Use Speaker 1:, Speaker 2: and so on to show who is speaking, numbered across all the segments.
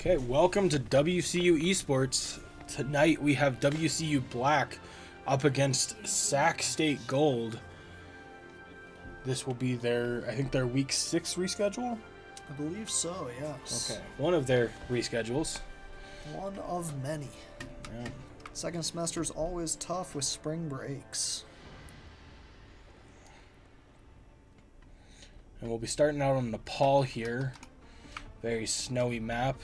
Speaker 1: Okay, welcome to WCU Esports. Tonight we have WCU Black up against SAC State Gold. This will be their, I think their week 6 reschedule?
Speaker 2: I believe so, yes.
Speaker 1: Okay, one of their reschedules.
Speaker 2: One of many.
Speaker 1: Yeah.
Speaker 2: Second semester's always tough with spring breaks.
Speaker 1: And we'll be starting out on Nepal here. Very snowy map.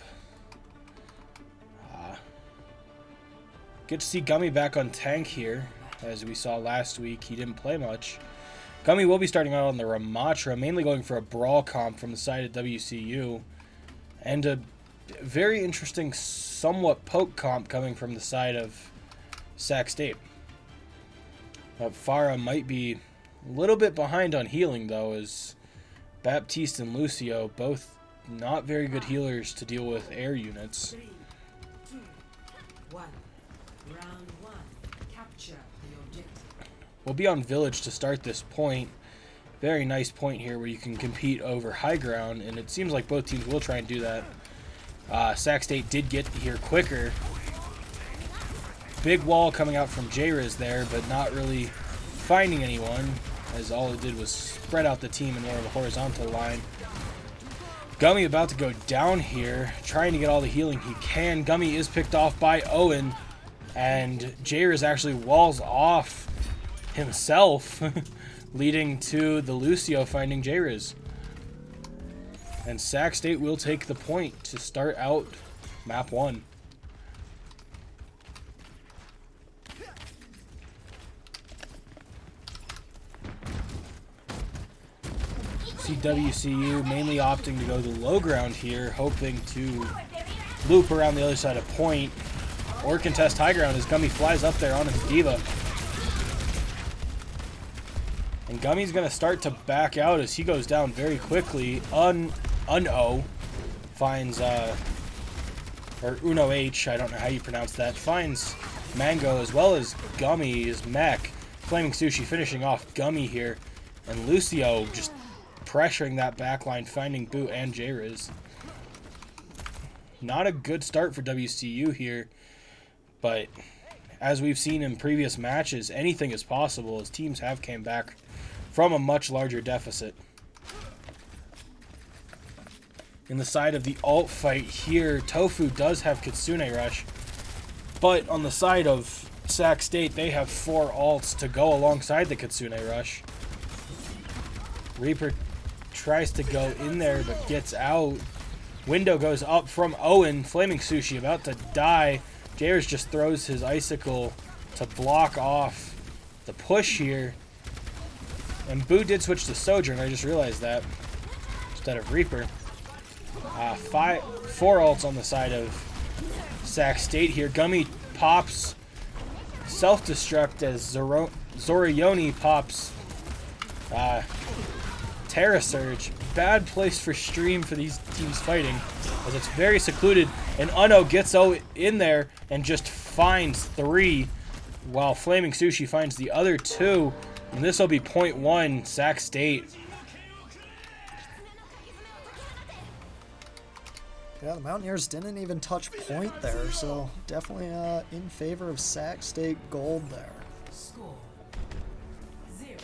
Speaker 1: Good to see Gummy back on tank here. As we saw last week, he didn't play much. Gummy will be starting out on the Ramatra, mainly going for a brawl comp from the side of WCU. And a very interesting, somewhat poke comp coming from the side of Sac State. Farah might be a little bit behind on healing, though, as Baptiste and Lucio, both not very good healers to deal with air units.
Speaker 3: 3, 2, 1. Round 1. Capture the objective.
Speaker 1: We'll be on Village to start this point. Very nice point here where you can compete over high ground, and it seems like both teams will try and do that. Sac State did get here quicker. Big wall coming out from J-Riz there, but not really finding anyone, as all it did was spread out the team in more of a horizontal line. Gummy about to go down here, trying to get all the healing he can. Gummy is picked off by Owen, and J-Riz actually walls off himself, leading to the Lucio finding J-Riz. And Sac State will take the point to start out map 1. WCU mainly opting to go the low ground here, hoping to loop around the other side of point or contest high ground as Gummy flies up there on his Diva. And Gummy's going to start to back out as he goes down very quickly. Uno finds, or Uno H, I don't know how you pronounce that, finds Mango as well as Gummy's mech. Flaming Sushi finishing off Gummy here, and Lucio just pressuring that backline, finding Boot and J-Riz. Not a good start for WCU here, but as we've seen in previous matches, anything is possible as teams have came back from a much larger deficit. In the side of the alt fight here, Tofu does have Kitsune Rush, but on the side of Sac State, they have 4 alts to go alongside the Kitsune Rush. Reaper tries to go in there but gets out. Window goes up from Owen. Flaming Sushi about to die. J-Riz just throws his icicle to block off the push here. And Boo did switch to Sojourn, I just realized that, instead of Reaper. 4 ults on the side of Sac State here. Gummy pops self-destruct as Zorioni pops Terra Surge. Bad place for stream for these teams fighting, as it's very secluded, and Uno gets in there and just finds 3, while Flaming Sushi finds the other 2, and this will be point 1 Sac State.
Speaker 2: Yeah, the Mountaineers didn't even touch point there, so definitely in favor of Sac State Gold there.
Speaker 3: Score 0-1.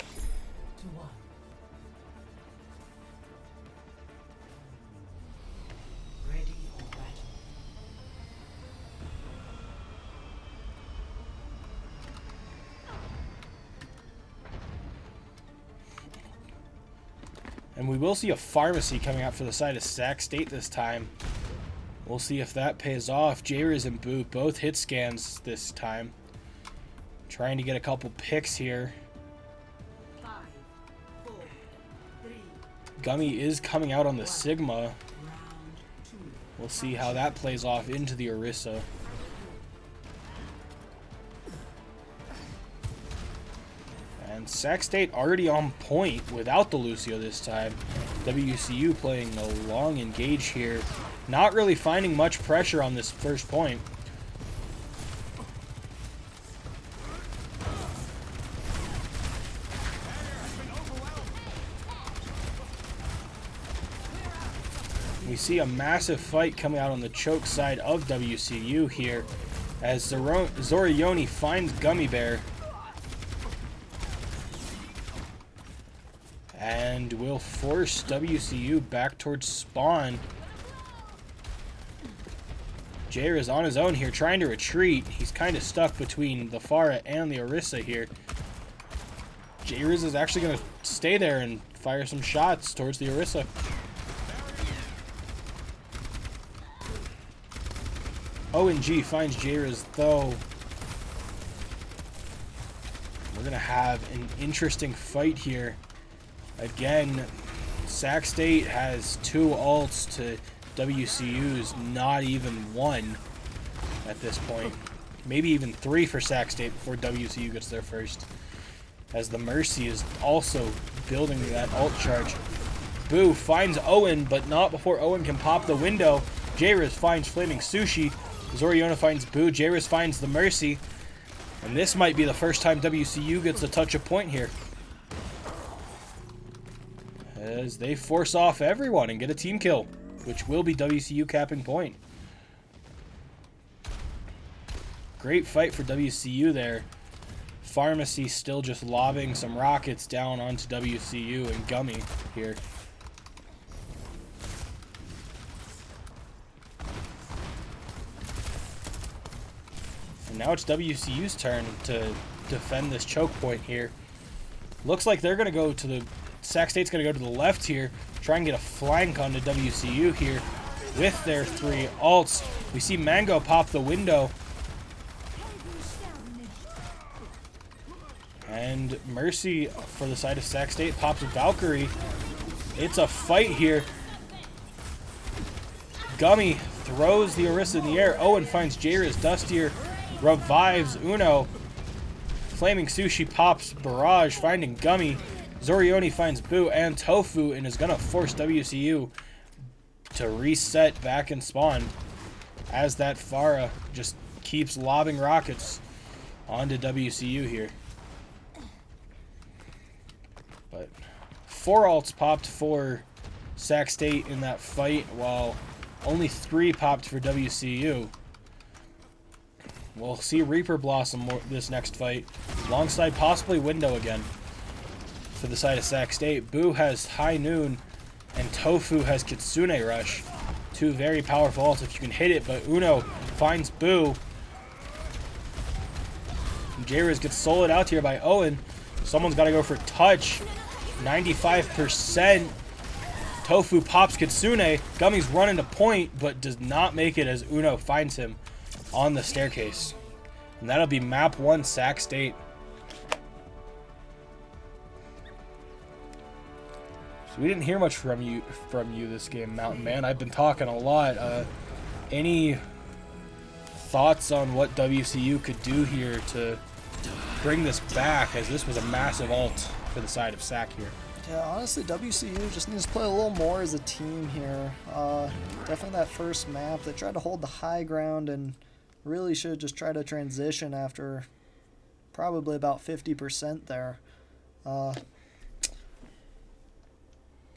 Speaker 3: Ready for battle.
Speaker 1: And we will see a pharmacy coming out for the side of Sac State this time. We'll see if that pays off. J-Riz and Boo both hit scans this time. Trying to get a couple picks here.
Speaker 3: 5, 4, 3.
Speaker 1: Gummy is coming out on the Sigma.
Speaker 3: Round 2.
Speaker 1: We'll see how that plays off into the Orisa. And Sac State already on point without the Lucio this time. WCU playing a long engage here. Not really finding much pressure on this first point. We see a massive fight coming out on the choke side of WCU here as Zorioni finds Gummy Bear and will force WCU back towards spawn. Jair is on his own here trying to retreat. He's kind of stuck between the Pharah and the Orisa here. Jair is actually going to stay there and fire some shots towards the Orisa. ONG finds Jairus, though. We're going to have an interesting fight here. Again, Sac State has 2 ults to WCU's not even 1 at this point. Maybe even 3 for Sac State before WCU gets there first. As the Mercy is also building that ult charge. Boo finds Owen, but not before Owen can pop the window. Jairus finds Flaming Sushi. Zoriona finds Boo. Jairus finds the Mercy. And this might be the first time WCU gets a touch of point here. As they force off everyone and get a team kill, which will be WCU capping point. Great fight for WCU there. Pharmacy still just lobbing some rockets down onto WCU and Gummy here. And now it's WCU's turn to defend this choke point here. Looks like they're going to go to the... Sac State's going to go to the left here. Try and get a flank onto WCU here with their 3 ults. We see Mango pop the window. And Mercy for the side of Sac State pops Valkyrie. It's a fight here. Gummy throws the Orisa in the air. Owen finds Jairus. Dustier revives Uno. Flaming Sushi pops Barrage, finding Gummy. Zorioni finds Boo and Tofu and is going to force WCU to reset back and spawn as that Pharah just keeps lobbing rockets onto WCU here. But 4 ults popped for Sac State in that fight, while only 3 popped for WCU. We'll see Reaper Blossom this next fight, alongside possibly Window again. For the side of Sac State, Boo has High Noon, and Tofu has Kitsune Rush. 2 very powerful ults if you can hit it, but Uno finds Boo. Jairus gets soloed out here by Owen. Someone's got to go for touch. 95%. Tofu pops Kitsune. Gummy's running to point, but does not make it as Uno finds him on the staircase. And that'll be map 1, Sac State. So we didn't hear much from you this game, Mountain Man. I've been talking a lot. Any thoughts on what WCU could do here to bring this back, as this was a massive ult for the side of SAC here?
Speaker 2: Yeah, honestly, WCU just needs to play a little more as a team here. Definitely that first map, they tried to hold the high ground and really should just try to transition after probably about 50% there.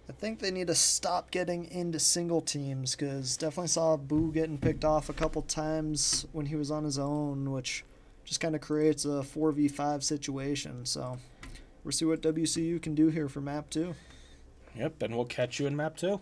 Speaker 2: I think they need to stop getting into single teams, because definitely saw Boo getting picked off a couple times when he was on his own, which just kind of creates a 4v5 situation. So we'll see what WCU can do here for map 2.
Speaker 1: Yep, and we'll catch you in map 2.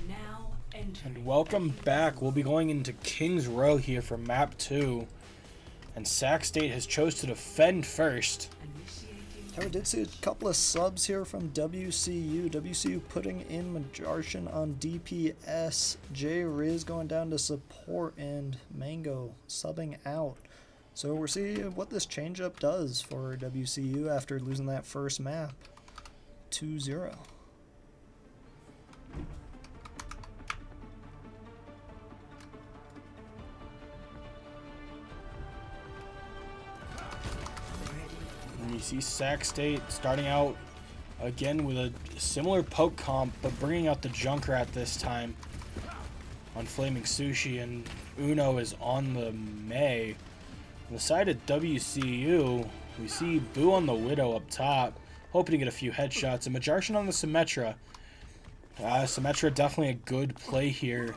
Speaker 3: Now entering.
Speaker 1: And welcome back. We'll be going into King's Row here for map 2. And Sac State has chose to defend first.
Speaker 2: Yeah, we did see a couple of subs here from WCU. WCU putting in Majartian on DPS. J Riz going down to support, and Mango subbing out. So we're seeing what this changeup does for WCU after losing that first map. 2-0.
Speaker 1: And you see Sac State starting out again with a similar poke comp, but bringing out the Junkrat this time on Flaming Sushi, and Uno is on the May. On the side of WCU, we see Boo on the Widow up top, hoping to get a few headshots, and Majartian on the Symmetra. Symmetra definitely a good play here,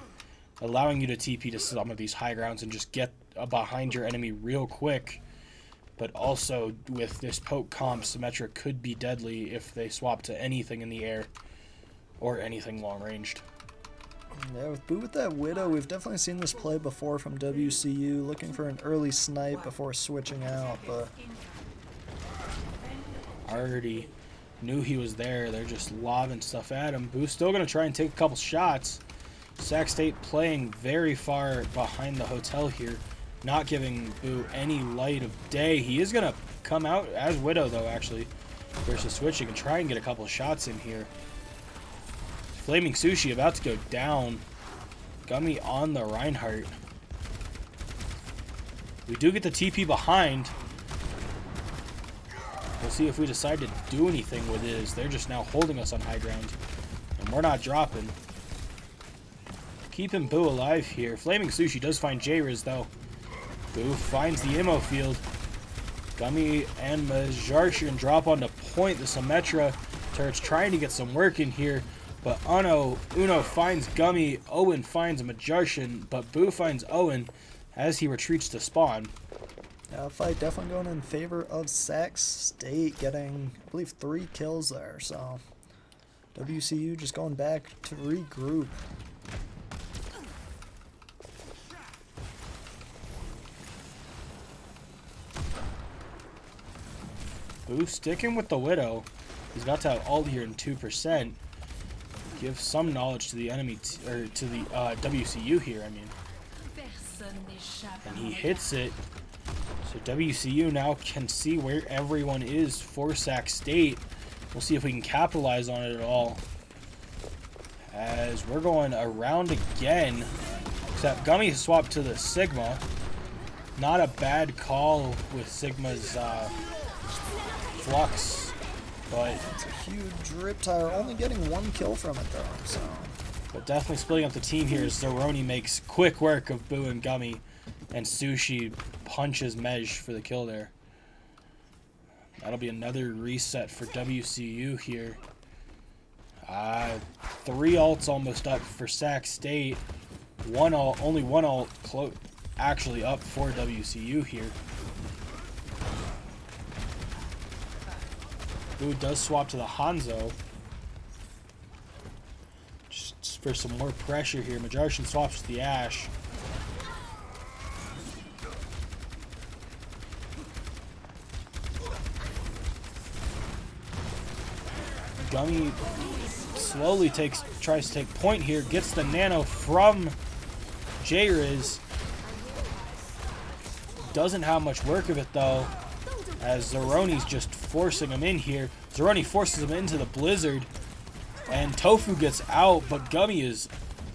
Speaker 1: allowing you to TP to some of these high grounds and just get behind your enemy real quick. But also, with this poke comp, Symmetra could be deadly if they swap to anything in the air or anything long-ranged.
Speaker 2: Yeah, with Boo with that Widow, we've definitely seen this play before from WCU, looking for an early snipe before switching out, but
Speaker 1: Already knew he was there. They're just lobbing stuff at him. Boo's still going to try and take a couple shots. Sac State playing very far behind the hotel here, not giving Boo any light of day. He is going to come out as Widow, though, actually, versus switching and try and get a couple of shots in here. Flaming Sushi about to go down. Gummy on the Reinhardt. We do get the TP behind. We'll see if we decide to do anything with it, as they're just now holding us on high ground. And we're not dropping. Keeping Boo alive here. Flaming Sushi does find J-Riz, though. Boo finds the ammo field. Gummy and Majarshan drop onto point. The Symmetra turret's trying to get some work in here, but Uno finds Gummy. Owen finds Majarshan, but Boo finds Owen as he retreats to spawn.
Speaker 2: Yeah, fight definitely going in favor of Sac State, getting, I believe, 3 kills there. So WCU just going back to regroup.
Speaker 1: Boo sticking with the Widow. He's got to have ult here in 2%. Give some knowledge to the enemy, or to the WCU here, I mean. And he hits it. So WCU now can see where everyone is for Sac State. We'll see if we can capitalize on it at all. As we're going around again. Except Gummy swapped to the Sigma. Not a bad call with Sigma's Flux, but
Speaker 2: it's a huge Riptire, only getting 1 kill from it though. So,
Speaker 1: but definitely splitting up the team here as Zeroni makes quick work of Boo and Gummy, and Sushi punches Mej for the kill there. That'll be another reset for WCU here. 3 ults almost up for Sac State. Only one ult actually up for WCU here. Boo does swap to the Hanzo. Just for some more pressure here. Majarshan swaps to the Ashe. Gummy slowly tries to take point here. Gets the nano from J-Riz. Doesn't have much work of it though, as Zeroni's just forcing him in here. Zeroni forces him into the blizzard, and Tofu gets out, but Gummy is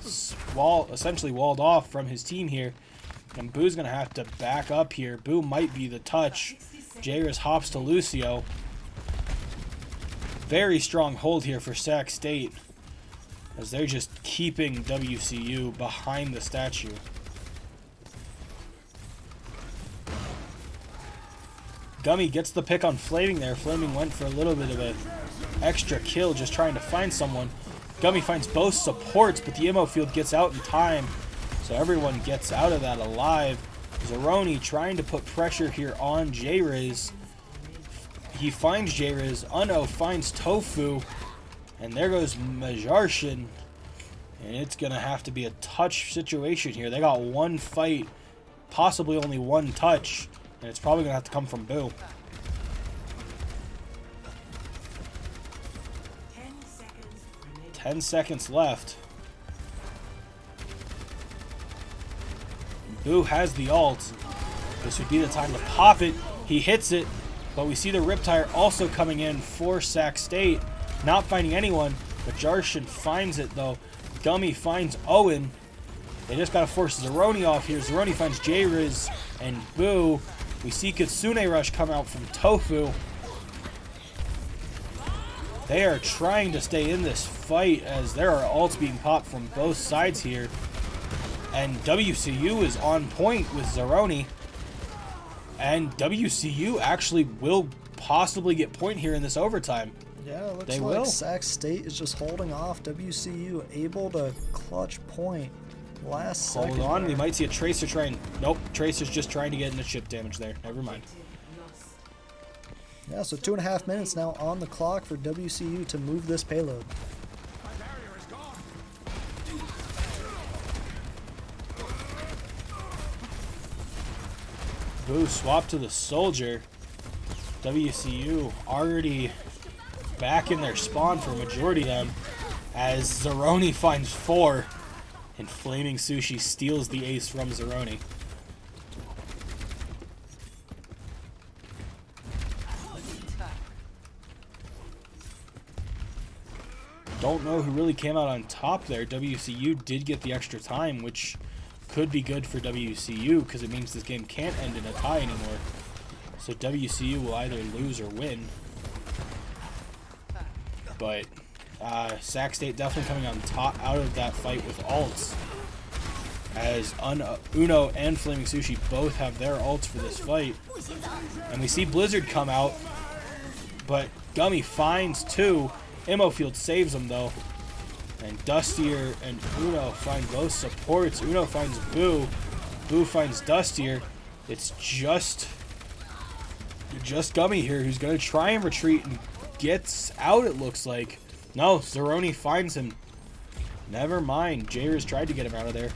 Speaker 1: essentially walled off from his team here, and Boo's gonna have to back up here. Boo might be the touch. J-Riz hops to Lucio. Very strong hold here for Sac State, as they're just keeping WCU behind the statue. Gummy gets the pick on Flaming there. Flaming went for a little bit of an extra kill, just trying to find someone. Gummy finds both supports, but the ammo field gets out in time, so everyone gets out of that alive. Zeroni trying to put pressure here on J-Riz. He finds J-Riz. Uno finds Tofu, and there goes Majarshan. And it's going to have to be a touch situation here. They got 1 fight, possibly only 1 touch. And it's probably going to have to come from Boo. 10 seconds left. Boo has the ult. This would be the time to pop it. He hits it, but we see the Riptire also coming in for Sac State. Not finding anyone, but Jarshin finds it though. Gummy finds Owen. They just got to force Zeroni off here. Zeroni finds J-Riz and Boo. We see Kitsune Rush come out from Tofu. They are trying to stay in this fight as there are ults being popped from both sides here. And WCU is on point with Zeroni. And WCU actually will possibly get point here in this overtime.
Speaker 2: Yeah, it looks
Speaker 1: they
Speaker 2: like
Speaker 1: will.
Speaker 2: Sac State is just holding off. WCU able to clutch point last second.
Speaker 1: Hold on,
Speaker 2: there.
Speaker 1: we might see a Tracer trying. Nope, Tracer's just trying to get into chip damage there. Never mind.
Speaker 2: Yeah, so 2.5 minutes now on the clock for WCU to move this payload.
Speaker 1: Boo swap to the Soldier. WCU already back in their spawn for a majority of them, as Zeroni finds 4. And Flaming Sushi steals the ace from Zeroni. Don't know who really came out on top there. WCU did get the extra time, which could be good for WCU because it means this game can't end in a tie anymore. So WCU will either lose or win. But Sac State definitely coming on top out of that fight with ults. As Uno and Flaming Sushi both have their ults for this fight. And we see Blizzard come out, but Gummy finds two. Immofield saves him though. And Dustier and Uno find both supports. Uno finds Boo. Boo finds Dustier. It's just Gummy here who's going to try and retreat and gets out, it looks like. No, Zeroni finds him. Never mind. Jairus tried to get him out of there.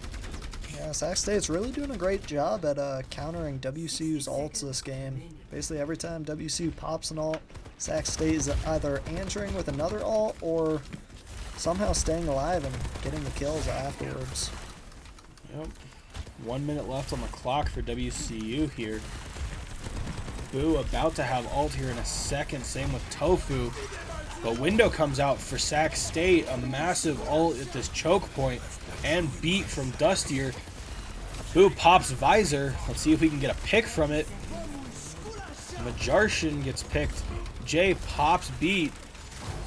Speaker 2: Yeah, Sac State's really doing a great job at countering WCU's ults this game. Basically, every time WCU pops an ult, Sac State is either answering with another ult or somehow staying alive and getting the kills afterwards.
Speaker 1: Yep. 1 minute left on the clock for WCU here. Boo about to have ult here in a second. Same with Tofu. But Window comes out for Sac State. A massive ult at this choke point. And beat from Dustier. Boo pops Visor. Let's see if we can get a pick from it. Majarshin gets picked. Jay pops beat.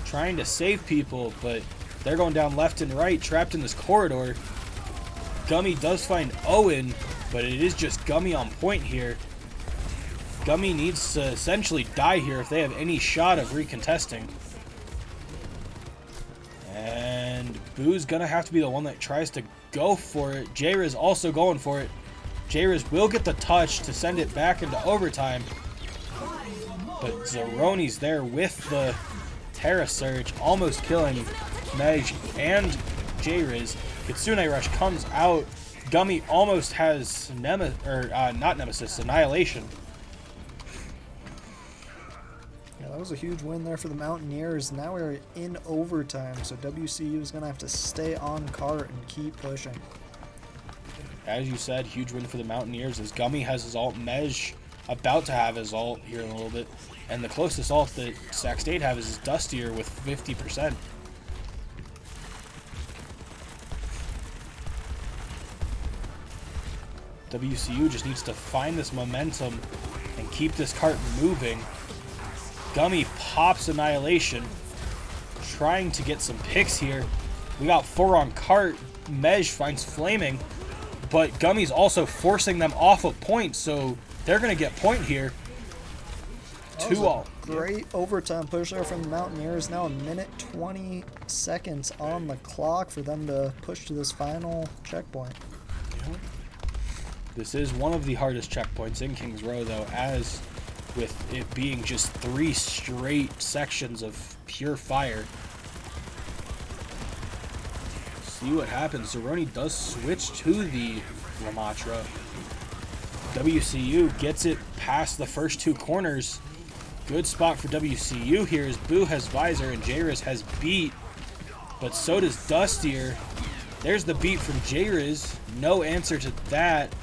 Speaker 1: Trying to save people, but they're going down left and right, trapped in this corridor. Gummy does find Owen, but it is just Gummy on point here. Gummy needs to essentially die here if they have any shot of recontesting. And Boo's gonna have to be the one that tries to go for it. Jairus also going for it. Jairus will get the touch to send it back into overtime. But Zeroni's there with the Terra Surge, almost killing Mej and Jairus. Kitsune Rush comes out. Gummy almost has not Nemesis, Annihilation.
Speaker 2: Yeah, that was a huge win there for the Mountaineers. Now we're in overtime, so WCU is going to have to stay on cart and keep pushing.
Speaker 1: As you said, huge win for the Mountaineers as Gummy has his ult. Mej about to have his ult here in a little bit. And the closest ult that Sac State have is Dustier with 50%. WCU just needs to find this momentum and keep this cart moving. Gummy pops Annihilation, trying to get some picks here. We got 4 on cart. Mej finds Flaming, but Gummy's also forcing them off of point, so they're going to get point here. 2-all.
Speaker 2: Great overtime push there from the Mountaineers. Now 1 minute 20 seconds on the clock for them to push to this final checkpoint.
Speaker 1: This is one of the hardest checkpoints in Kings Row, though, as with it being just 3 straight sections of pure fire. See what happens. Zeroni does switch to the Lamatra. WCU gets it past the first 2 corners. Good spot for WCU here as Boo has Visor and Jairus has beat, but so does Dustier. There's the beat from Jairus. No answer to that,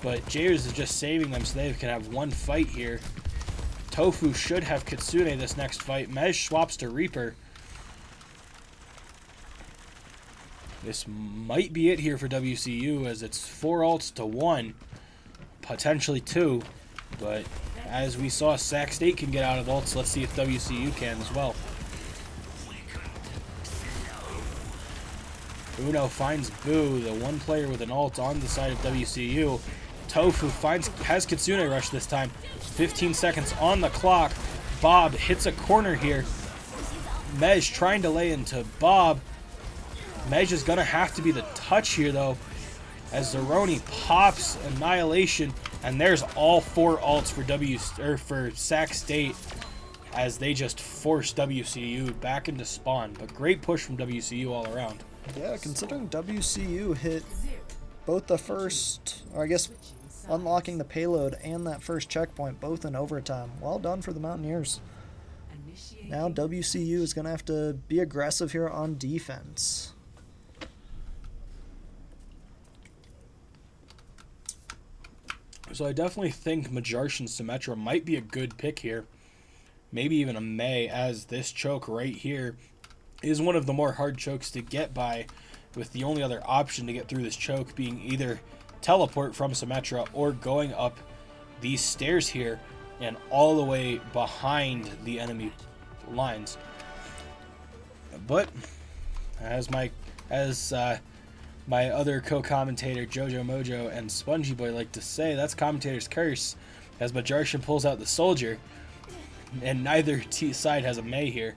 Speaker 1: but Jairus is just saving them so they can have one fight here. Tofu should have Kitsune this next fight. Mej swaps to Reaper. This might be it here for WCU as it's 4 ults to 1, potentially 2, but as we saw, Sac State can get out of ults. Let's see if WCU can as well. Uno finds Boo, the one player with an ult on the side of WCU. Tofu has Kitsune Rush this time. 15 seconds on the clock. Bob hits a corner here. Mej trying to lay into Bob. Mej is going to have to be the touch here, though, as Zeroni pops Annihilation, and there's all 4 ults for Sac State as they just force WCU back into spawn. But great push from WCU all around.
Speaker 2: Yeah, considering WCU hit both the first, or I guess unlocking the payload and that first checkpoint, both in overtime. Well done for the Mountaineers. Now WCU is going to have to be aggressive here on defense.
Speaker 1: So I definitely think Majarshan Symmetra might be a good pick here. Maybe even a May, as this choke right here is one of the more hard chokes to get by, with the only other option to get through this choke being either teleport from Symmetra or going up these stairs here and all the way behind the enemy lines. But as my other co-commentator Jojo Mojo and Spongy Boy like to say, that's commentator's curse, as Majarshan pulls out the soldier, and neither side has a May here.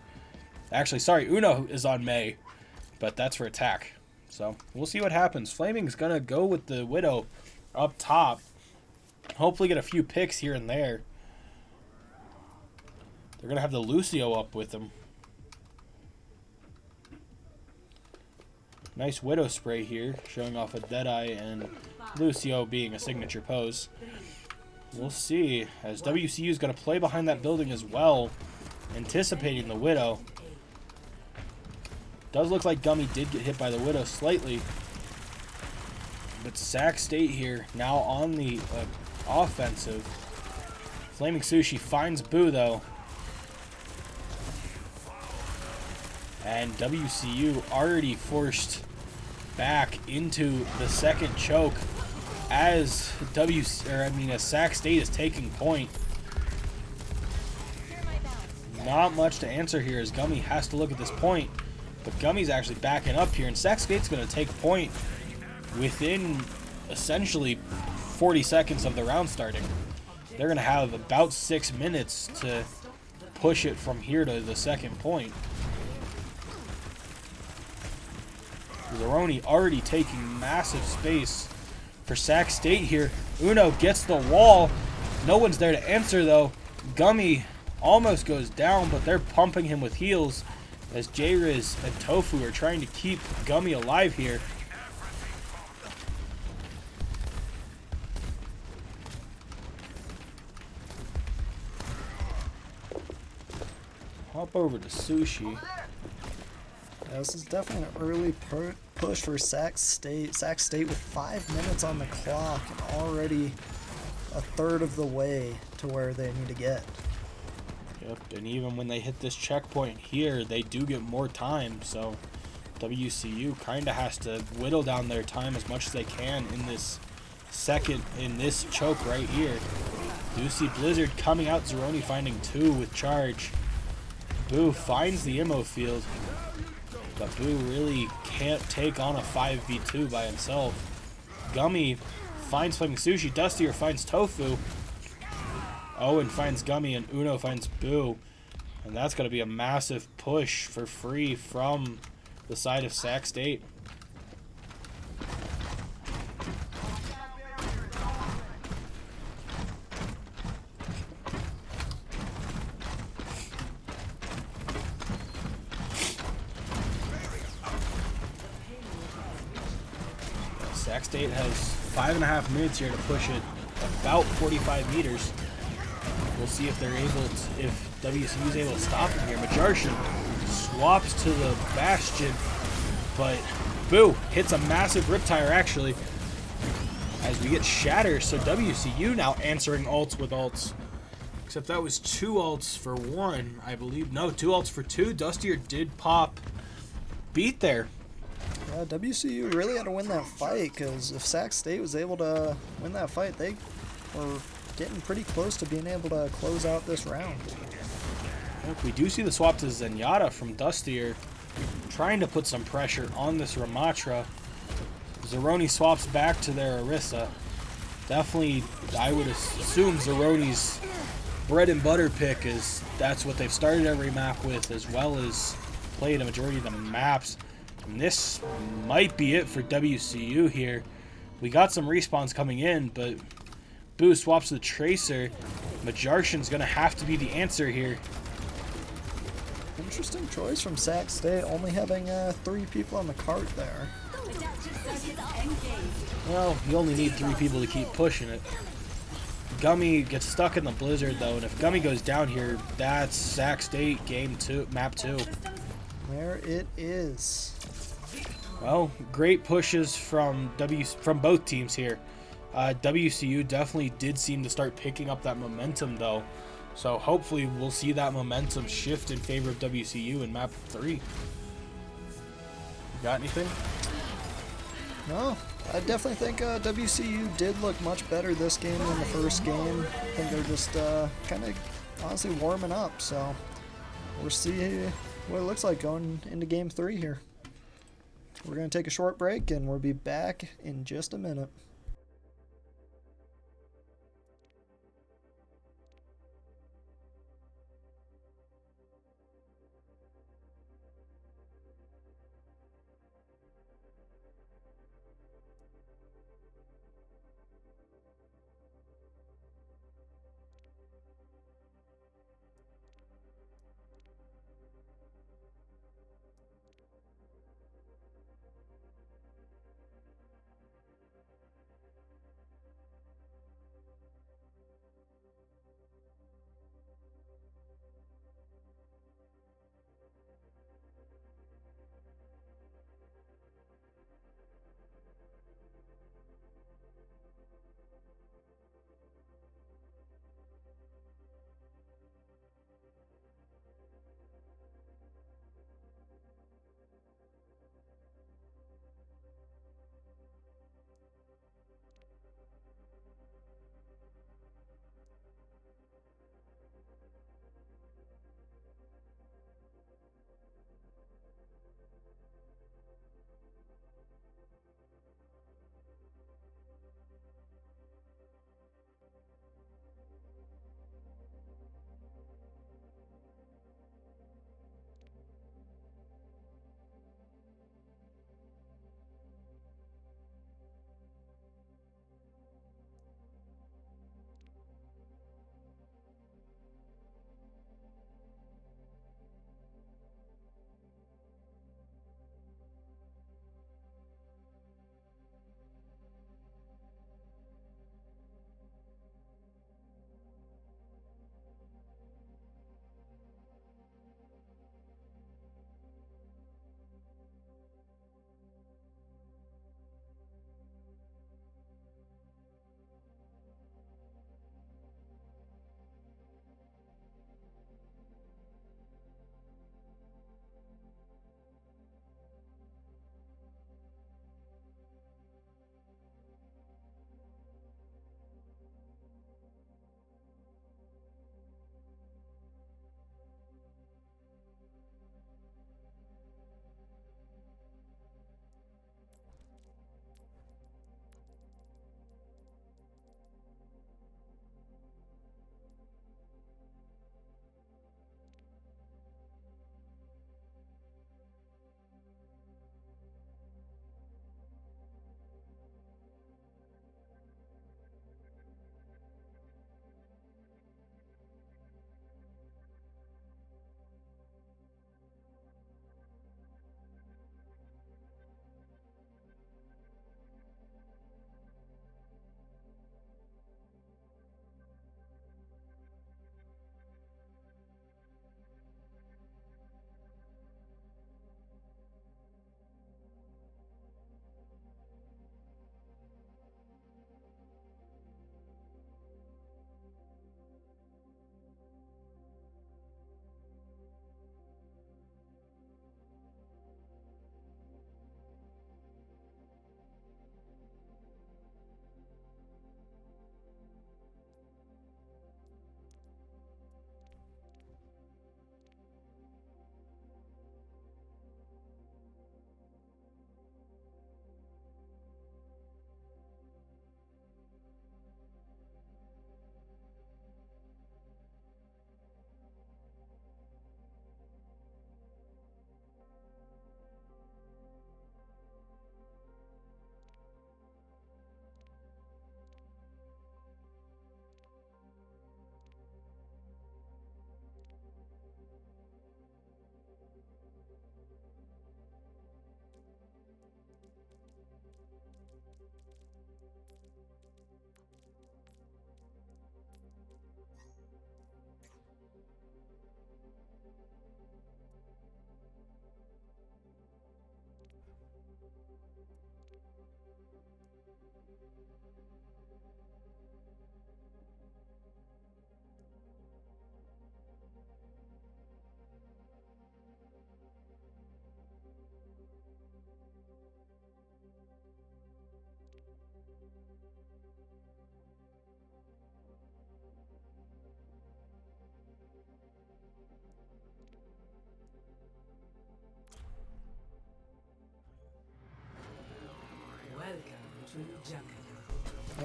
Speaker 1: Actually, sorry, Uno is on May, but that's for attack. So we'll see what happens. Flaming's gonna go with the Widow up top. Hopefully get a few picks here and there. They're gonna have the Lucio up with them. Nice Widow spray here, showing off a Deadeye and Lucio being a signature pose. We'll see, as WCU is going to play behind that building as well, anticipating the Widow. Does look like Gummy did get hit by the Widow slightly. But SAC State here, now on the offensive. Flaming Sushi finds Boo, though. And WCU already forced back into the second choke as as SAC State is taking point. Not much to answer here as Gummy has to look at this point, but Gummy's actually backing up here, and SAC State's going to take point within essentially 40 seconds of the round starting. They're going to have about 6 minutes to push it from here to the second point. Zeroni already taking massive space for SAC State here. Uno gets the wall. No one's there to answer, though. Gummy almost goes down, but they're pumping him with heals as J-Riz and Tofu are trying to keep Gummy alive here. Hop over to Sushi.
Speaker 2: Yeah, this is definitely an early push for SAC State. SAC State with 5 minutes on the clock and already a third of the way to where they need to get.
Speaker 1: Yep, and even when they hit this checkpoint here, they do get more time, so WCU kind of has to whittle down their time as much as they can in this choke right here. Do see Blizzard coming out, Zeroni finding 2 with charge. Boo finds the ammo field, but Boo really can't take on a 5v2 by himself. Gummy finds Flaming Sushi, Dustier finds Tofu, Owen finds Gummy, and Uno finds Boo. And that's going to be a massive push for free from the side of SAC State. SAC State has 5.5 minutes here to push it about 45 meters. We'll see if they're able to, if WCU is able to stop him here. Majarshan swaps to the Bastion, but Boo hits a massive Riptire actually as we get Shatter. So WCU now answering ults with ults. Except that was 2 ults for 1, I believe. No, 2 ults for 2. Dustier did pop beat there.
Speaker 2: Yeah, WCU really had to win that fight, because if SAC State was able to win that fight, they were getting pretty close to being able to close out this round.
Speaker 1: Look, we do see the swap to Zenyatta from Dustier, trying to put some pressure on this Ramatra. Zeroni swaps back to their Orisa. Definitely, I would assume Zeroni's bread and butter pick is that's what they've started every map with, as well as played a majority of the maps. And this might be it for WCU here. We got some respawns coming in, but Boo swaps to the Tracer. Majarshan's going to have to be the answer here.
Speaker 2: Interesting choice from SAC State, only having 3 people on the cart there.
Speaker 1: Well, you only need 3 people to keep pushing it. Gummy gets stuck in the Blizzard, though, and if Gummy goes down here, that's SAC State map 2.
Speaker 2: There it is.
Speaker 1: Well, great pushes from both teams here. WCU definitely did seem to start picking up that momentum, though. So hopefully we'll see that momentum shift in favor of WCU in map 3. You got anything?
Speaker 2: No, I definitely think WCU did look much better this game than the first game. I think they're just kind of honestly warming up. So we'll see what it looks like going into game 3 here. We're going to take a short break and we'll be back in just a minute.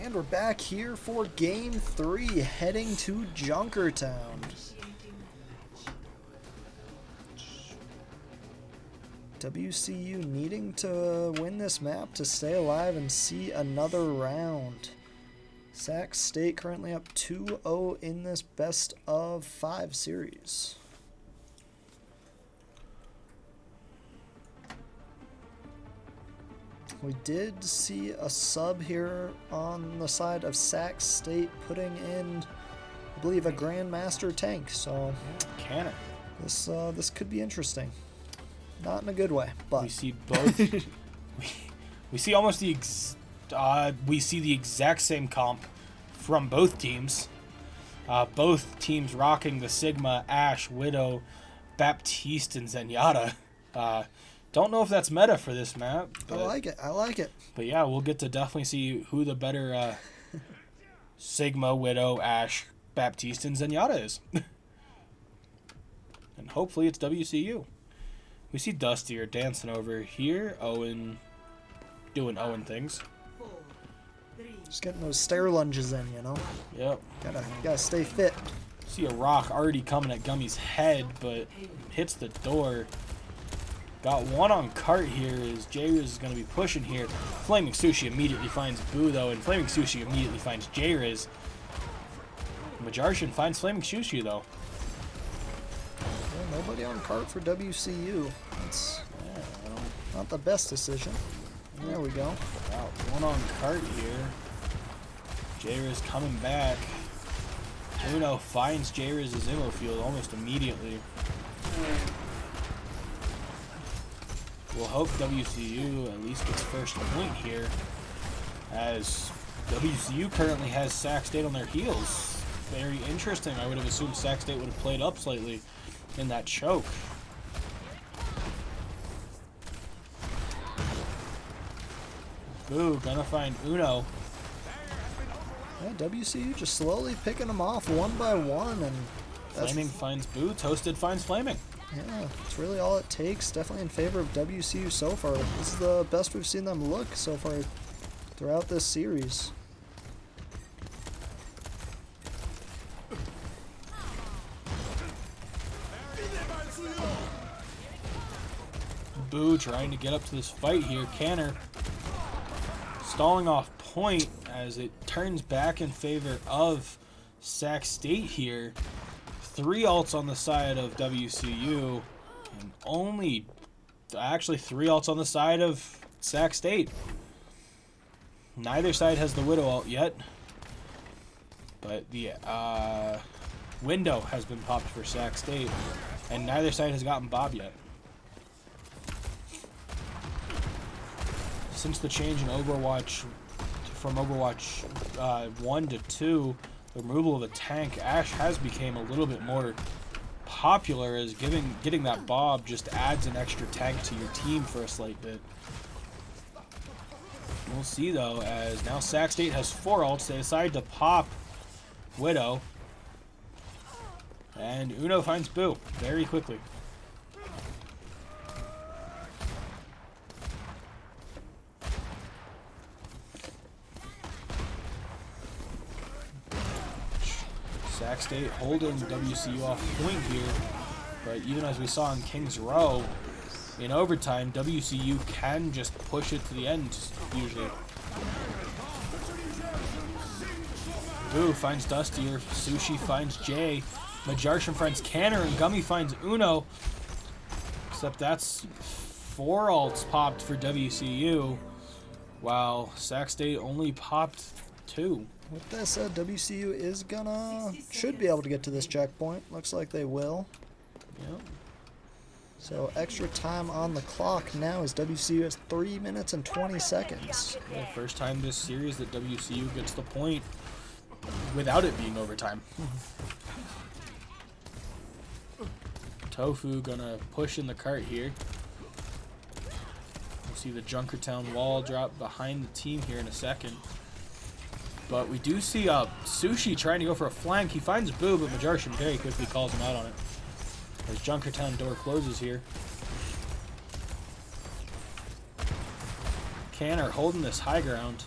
Speaker 2: And we're back here for Game 3, heading to Junkertown. WCU needing to win this map to stay alive and see another round. Sac State currently up 2-0 in this best of 5 series. We did see a sub here on the side of Sac State putting in, I believe, a Grandmaster tank. So
Speaker 1: Cannon.
Speaker 2: This could be interesting. Not in a good way, but
Speaker 1: we see both. we see almost the we see the exact same comp from both teams. Both teams rocking the Sigma, Ashe, Widow, Baptiste, and Zenyatta. Don't know if that's meta for this map.
Speaker 2: I like it. I like it.
Speaker 1: But yeah, we'll get to definitely see who the better Sigma, Widow, Ashe, Baptiste, and Zenyatta is. And hopefully it's WCU. We see Dusty are dancing over here. Owen doing Owen things.
Speaker 2: Just getting those stair lunges in, you know.
Speaker 1: Yep.
Speaker 2: Gotta stay fit.
Speaker 1: See a rock already coming at Gummy's head, but hits the door. Got one on cart here as J-Riz is going to be pushing here. Flaming Sushi immediately finds Boo, though, and Flaming Sushi immediately finds J-Riz. Majarshan finds Flaming Sushi, though.
Speaker 2: Yeah, nobody on cart for WCU. That's not the best decision. There we go.
Speaker 1: Wow, one on cart here. J-Riz coming back. Uno finds J-Riz's ammo field almost immediately. We'll hope WCU at least gets first point here, as WCU currently has Sac State on their heels. Very interesting. I would have assumed Sac State would have played up slightly in that choke. Boo, gonna find Uno.
Speaker 2: Yeah, WCU just slowly picking them off one by one, and
Speaker 1: Flaming finds Boo, Toasted finds Flaming.
Speaker 2: Yeah, it's really all it takes. Definitely in favor of WCU so far. This is the best we've seen them look so far throughout this series.
Speaker 1: Boo trying to get up to this fight here. Canner stalling off point as it turns back in favor of Sac State here. 3 ults on the side of WCU, and actually 3 ults on the side of Sac State. Neither side has the Widow ult yet, but the window has been popped for Sac State, and neither side has gotten Bob yet. Since the change in Overwatch, from Overwatch 1 to 2, the removal of a tank, Ashe has become a little bit more popular, as getting that Bob just adds an extra tank to your team for a slight bit. We'll see though, as now Sac State has 4 ults. They decide to pop Widow, and Uno finds Boo very quickly. Sac State holding WCU off point here, but even as we saw in King's Row, in overtime, WCU can just push it to the end, usually. Boo finds Dustier, Sushi finds Jay, Majarshan finds Canner, and Gummy finds Uno. Except that's 4 ults popped for WCU, while Sac State only popped 2.
Speaker 2: With that said, WCU should be able to get to this checkpoint. Looks like they will.
Speaker 1: Yep.
Speaker 2: So extra time on the clock now as WCU has 3 minutes and 20 seconds.
Speaker 1: Yeah, first time this series that WCU gets the point without it being overtime. Tofu gonna push in the cart here. We'll see the Junkertown wall drop behind the team here in a second. But we do see Sushi trying to go for a flank. He finds Boo, but Majarshan very quickly calls him out on it. As Junkertown door closes here. Canner holding this high ground.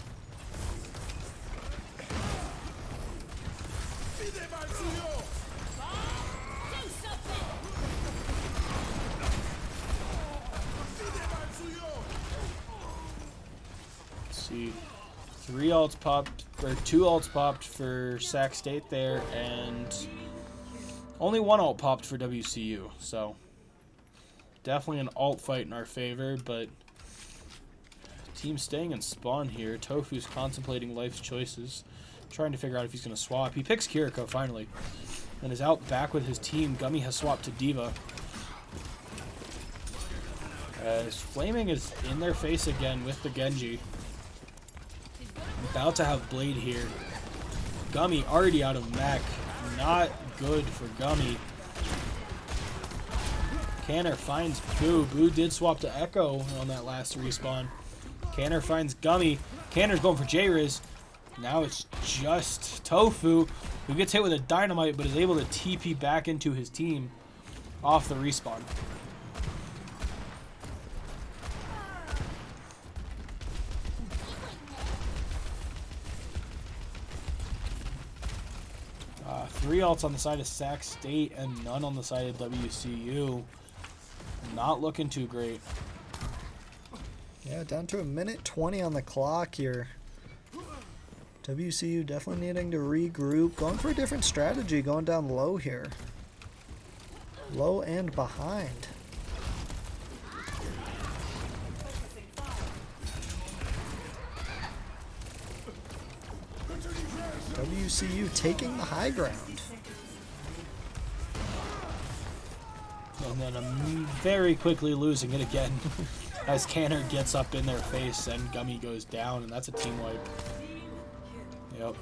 Speaker 1: Let's see. 3 ults popped, or 2 ults popped for Sac State there, and only 1 ult popped for WCU, so definitely an ult fight in our favor, but team staying in spawn here. Tofu's contemplating life's choices, trying to figure out if he's going to swap. He picks Kiriko finally, and is out back with his team. Gummy has swapped to Diva. As Flaming is in their face again with the Genji. About to have Blade here. Gummy already out of mech. Not good for Gummy. Canner finds Boo. Boo did swap to Echo on that last respawn. Canner finds Gummy. Canner's going for J-Riz. Now it's just Tofu, who gets hit with a dynamite but is able to TP back into his team off the respawn. Three ults on the side of Sac State and none on the side of WCU. Not looking too great.
Speaker 2: Yeah, down to 1:20 on the clock here. WCU definitely needing to regroup. Going for a different strategy, going down low here. Low and behind. WCU taking the high ground.
Speaker 1: And then very quickly losing it again as Canner gets up in their face and Gummy goes down, and that's a team wipe. Yep.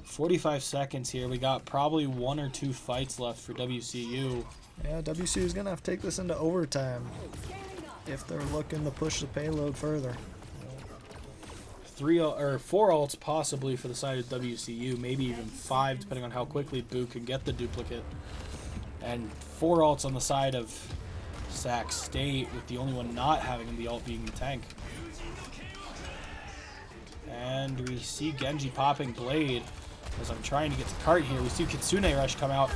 Speaker 1: 45 seconds here. We got probably 1 or 2 fights left for WCU.
Speaker 2: Yeah, WCU is going to have to take this into overtime if they're looking to push the payload further.
Speaker 1: 4 ults possibly for the side of WCU, maybe even 5 depending on how quickly Boo can get the duplicate. And 4 ults on the side of Sac State, with the only one not having the ult being the tank. And we see Genji popping Blade as I'm trying to get the cart here. We see Kitsune Rush come out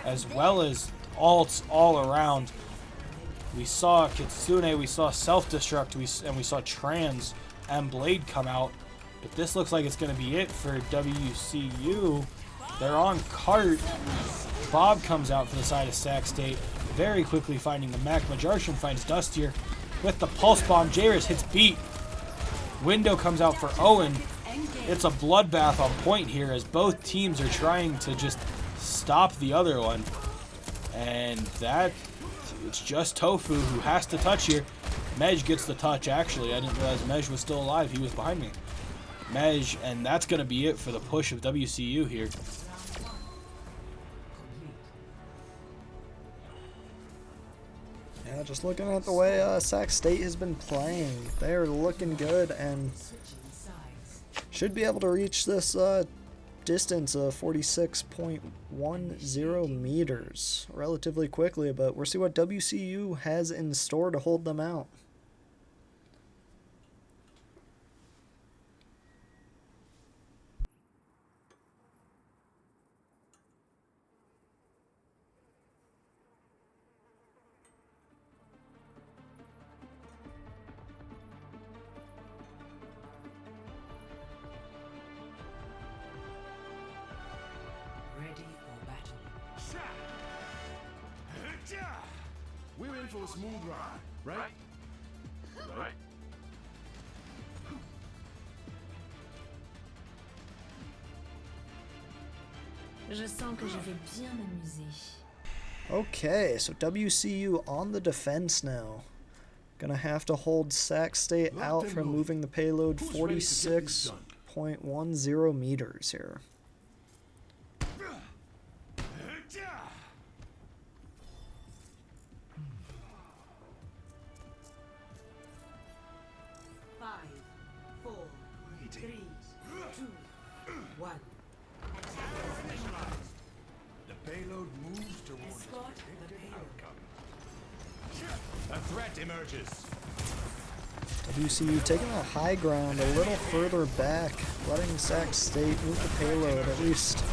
Speaker 1: as well as ults all around. We saw Kitsune, we saw Self-Destruct, and we saw Trans and Blade come out. But this looks like it's going to be it for WCU. They're on cart. Bob comes out for the side of Sac State, very quickly finding the mech. Majarshan finds Dustier with the pulse bomb. J-Riz hits beat. Window comes out for Owen. It's a bloodbath on point here as both teams are trying to just stop the other one. And it's just Tofu who has to touch here. Mej gets the touch, actually. I didn't realize Mej was still alive. He was behind me. Mej, and that's going to be it for the push of WCU here.
Speaker 2: Yeah, just looking at the way Sac State has been playing, they're looking good and should be able to reach this distance of 46.10 meters relatively quickly, but we'll see what WCU has in store to hold them out.
Speaker 4: We're in for a smooth ride, right? Right.
Speaker 5: Je sens que je vais bien m'amuser.
Speaker 2: Okay, so WCU on the defense now. Gonna have to hold Sac State out from moving the payload 46.10 meters here.
Speaker 3: Five, 4, 3, 2, 1.
Speaker 4: The payload moves towards
Speaker 3: Escort the payload.
Speaker 4: a threat emerges.
Speaker 2: WCU taking the high ground a little further back, letting Sac State move the payload at least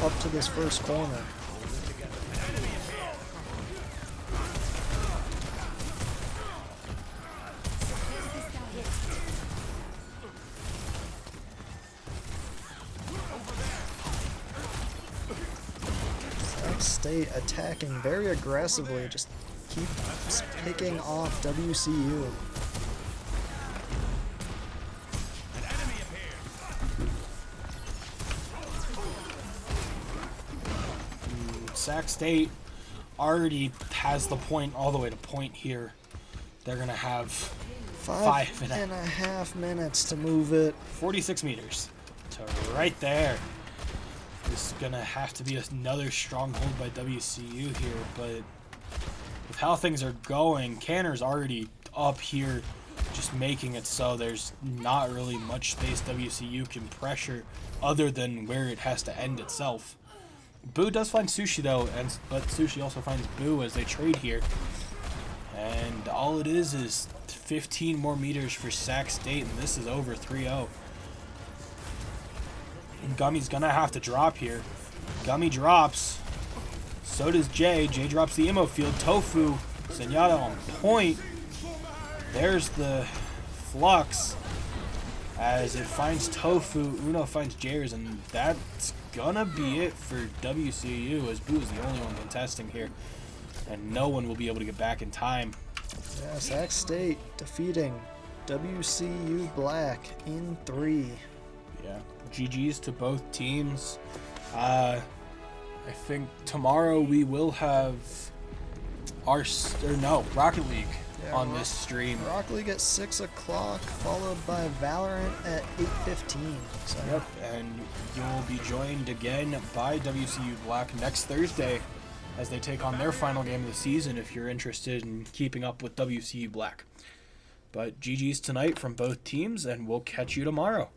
Speaker 2: up to this first corner. Sac State attacking very aggressively, just keeps picking off WCU.
Speaker 1: Sac State already has the point all the way to point here. They're going to have
Speaker 2: Five and a half minutes to move it.
Speaker 1: 46 meters to right there. This is going to have to be another stronghold by WCU here, but with how things are going, Canner's already up here just making it so there's not really much space WCU can pressure other than where it has to end itself. Boo does find Sushi though, but Sushi also finds Boo as they trade here. And all it is 15 more meters for Sac State, and this is over 3-0. And Gummy's gonna have to drop here. Gummy drops. So does Jay. Jay drops the ammo field. Tofu, Zenyatta on point. There's the Flux. As it finds Tofu, Uno finds Jayers, and that's gonna be it for WCU, as Boo is the only one contesting here. And no one will be able to get back in time.
Speaker 2: Yeah, Sac State defeating WCU Black in 3.
Speaker 1: Yeah, GG's to both teams. I think tomorrow we will have Rocket League on this stream.
Speaker 2: Rocket League at 6 o'clock, followed by Valorant at 8:15. So.
Speaker 1: Yep, and you'll be joined again by WCU Black next Thursday as they take on their final game of the season if you're interested in keeping up with WCU Black. But GG's tonight from both teams, and we'll catch you tomorrow.